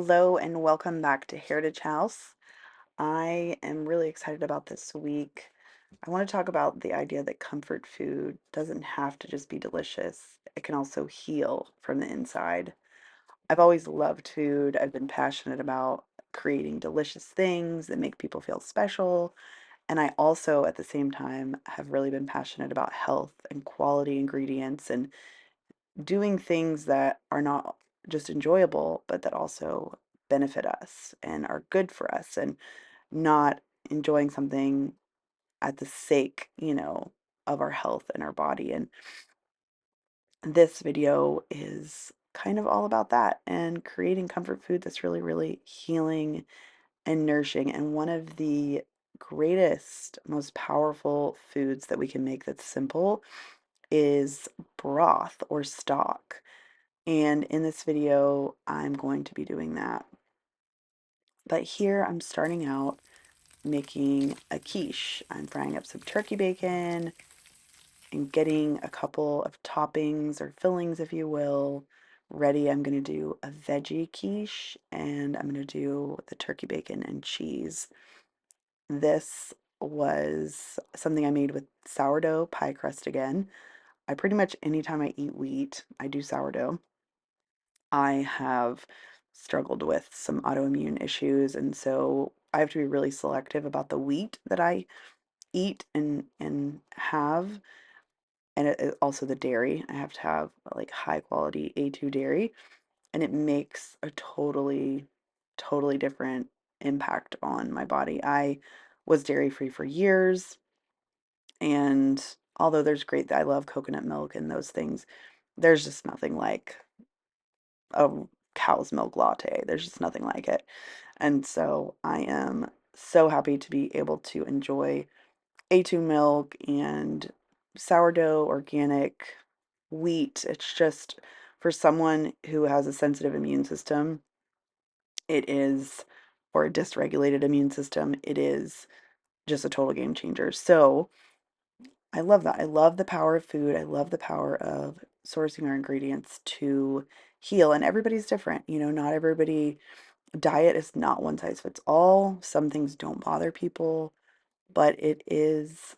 Hello and welcome back to Heritage House. I am really excited about this week. I want to talk about the idea that comfort food doesn't have to just be delicious, it can also heal from the inside. I've always loved food, I've been passionate about creating delicious things that make people feel special. And I also, at the same time, have really been passionate about health and quality ingredients and doing things that are not just enjoyable, but that also benefit us and are good for us and not enjoying something at the sake, of our health and our body. And this video is kind of all about that and creating comfort food that's really, really healing and nourishing. And one of the greatest, most powerful foods that we can make that's simple is broth or stock. And in this video, I'm going to be doing that. But here I'm starting out making a quiche. I'm frying up some turkey bacon and getting a couple of toppings or fillings, if you will, ready. I'm going to do a veggie quiche and I'm going to do the turkey bacon and cheese. This was something I made with sourdough pie crust again. I pretty much, anytime I eat wheat, I do sourdough. I have struggled with some autoimmune issues, and so I have to be really selective about the wheat that I eat and have, and also the dairy. I have to have like high quality A2 dairy, and it makes a totally different impact on my body. I was dairy free for years, and although there's great, I love coconut milk and those things, there's just nothing like a cow's milk latte. There's just nothing like it. And so I am so happy to be able to enjoy A2 milk and sourdough, organic wheat. It's just for someone who has a sensitive immune system, it is, or a dysregulated immune system, it is just a total game changer. So I love that. I love the power of food. I love the power of sourcing our ingredients to heal. And everybody's different. Not everybody, diet is not one size fits all. Some things don't bother people, but it is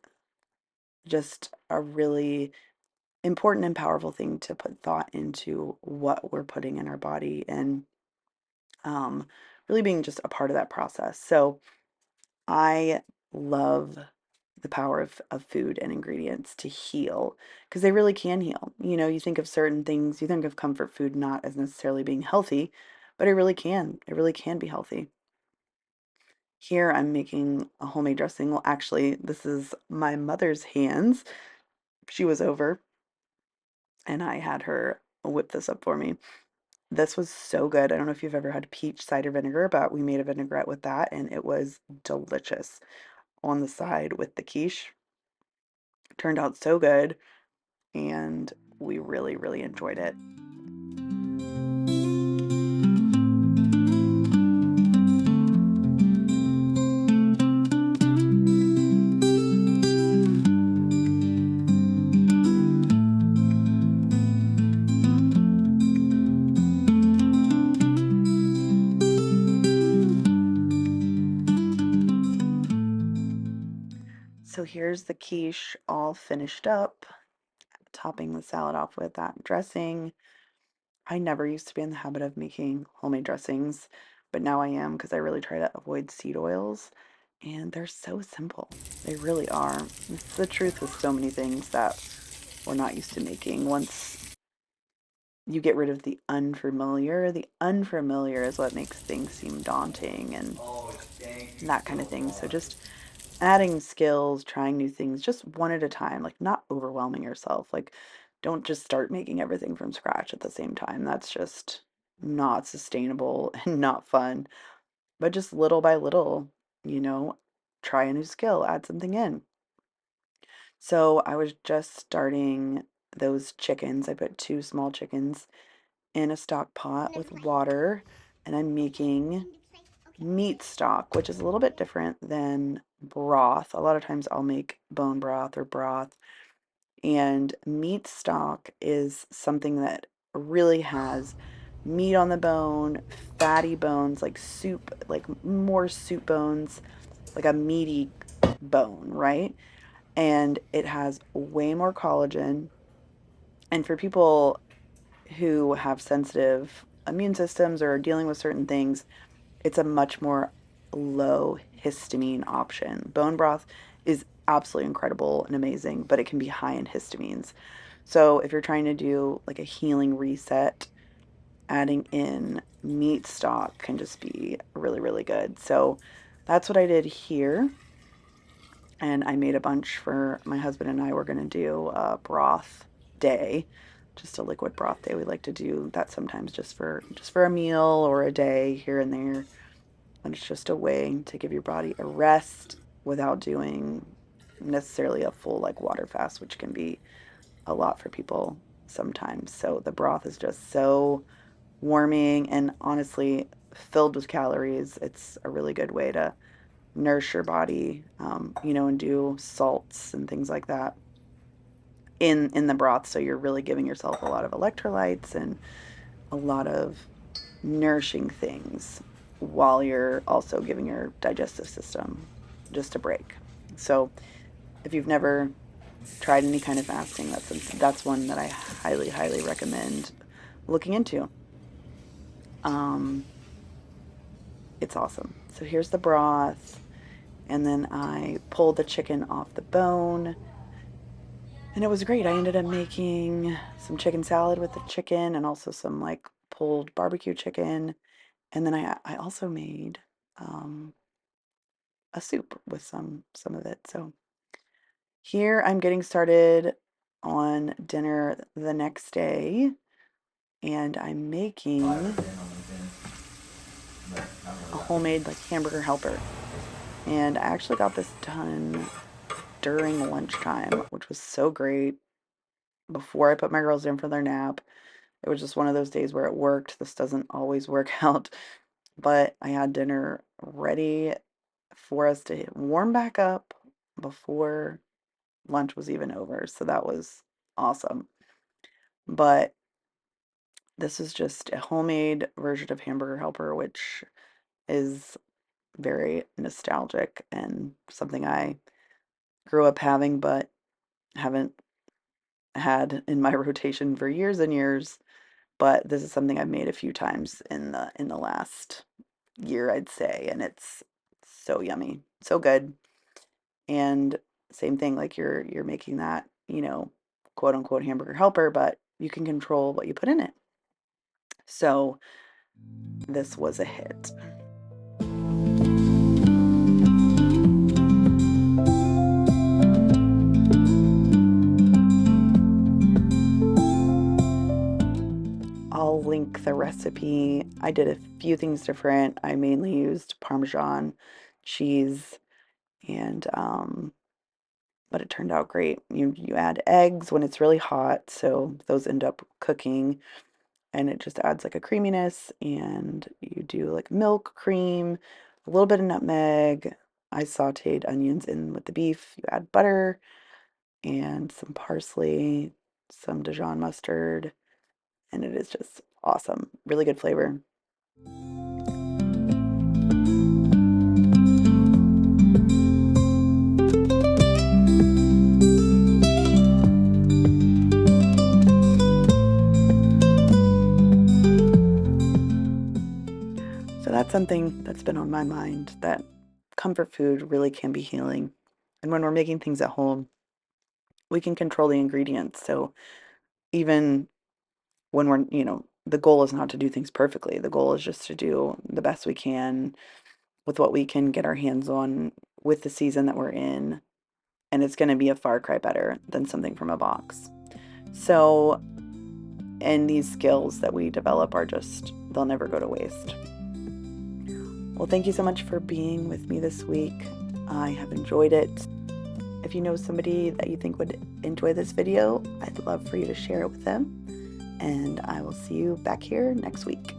just a really important and powerful thing to put thought into what we're putting in our body and um, really being just a part of that process. So I love the power of food and ingredients to heal because they really can heal. You think of certain things, you think of comfort food not as necessarily being healthy, but it really can. It really can be healthy. Here I'm making a homemade dressing. Well, actually, this is my mother's hands. She was over and I had her whip this up for me. This was so good. I don't know if you've ever had peach cider vinegar, but we made a vinaigrette with that and it was delicious on the side with the quiche. Turned out so good and we really, really enjoyed it. So here's the quiche all finished up, topping the salad off with that dressing. I never used to be in the habit of making homemade dressings, but now I am because I really try to avoid seed oils, and they're so simple. They really are. It's the truth with so many things that we're not used to making. Once you get rid of the unfamiliar is what makes things seem daunting and that kind of thing. So just adding skills, trying new things, just one at a time, like not overwhelming yourself. Like, don't just start making everything from scratch at the same time. That's just not sustainable and not fun. But just little by little, you know, try a new skill, add something in. So I was just starting those chickens. I put two small chickens in a stock pot with water, and I'm making meat stock, which is a little bit different than broth. A lot of times I'll make bone broth or broth, and meat stock is something that really has meat on the bone, fatty bones, like soup, like more soup bones, like a meaty bone, right? And it has way more collagen. And for people who have sensitive immune systems or are dealing with certain things, it's a much more low histamine option. Bone broth is absolutely incredible and amazing, but it can be high in histamines. So if you're trying to do like a healing reset, adding in meat stock can just be really, really good. So that's what I did here. And I made a bunch for my husband and I. Were going to do a broth day, just a liquid broth day. We like to do that sometimes just for a meal or a day here and there. And it's just a way to give your body a rest without doing necessarily a full like water fast, which can be a lot for people sometimes. So the broth is just so warming and honestly filled with calories. It's a really good way to nourish your body, and do salts and things like that in the broth. So you're really giving yourself a lot of electrolytes and a lot of nourishing things while you're also giving your digestive system just a break. So if you've never tried any kind of fasting, that's one that I highly, highly recommend looking into. Um, it's awesome. So here's the broth, and then I pulled the chicken off the bone, and it was great. I ended up making some chicken salad with the chicken and also some like pulled barbecue chicken. And then I also made um, a soup with some of it. So here I'm getting started on dinner the next day, and I'm making a homemade like hamburger helper. And I actually got this done during lunchtime, which was so great before I put my girls in for their nap. It was just one of those days where it worked. This doesn't always work out, but I had dinner ready for us to warm back up before lunch was even over. So that was awesome. But this is just a homemade version of Hamburger Helper, which is very nostalgic and something I grew up having, but haven't had in my rotation for years and years. But this is something I've made a few times in the last year, I'd say, and it's so yummy, so good. And same thing, like you're making that, quote unquote hamburger helper, but you can control what you put in it. So this was a hit. I'll link the recipe. I did a few things different. I mainly used Parmesan cheese and but it turned out great. You add eggs when it's really hot, so those end up cooking and it just adds like a creaminess, and you do like milk, cream, a little bit of nutmeg. I sauteed onions in with the beef. You add butter and some parsley, some Dijon mustard, and it is just awesome. Really good flavor. So that's something that's been on my mind, that comfort food really can be healing. And when we're making things at home, we can control the ingredients. So even when the goal is not to do things perfectly. The goal is just to do the best we can with what we can get our hands on with the season that we're in. And it's going to be a far cry better than something from a box. So, and these skills that we develop are just, they'll never go to waste. Well, thank you so much for being with me this week. I have enjoyed it. If you know somebody that you think would enjoy this video, I'd love for you to share it with them. And I will see you back here next week.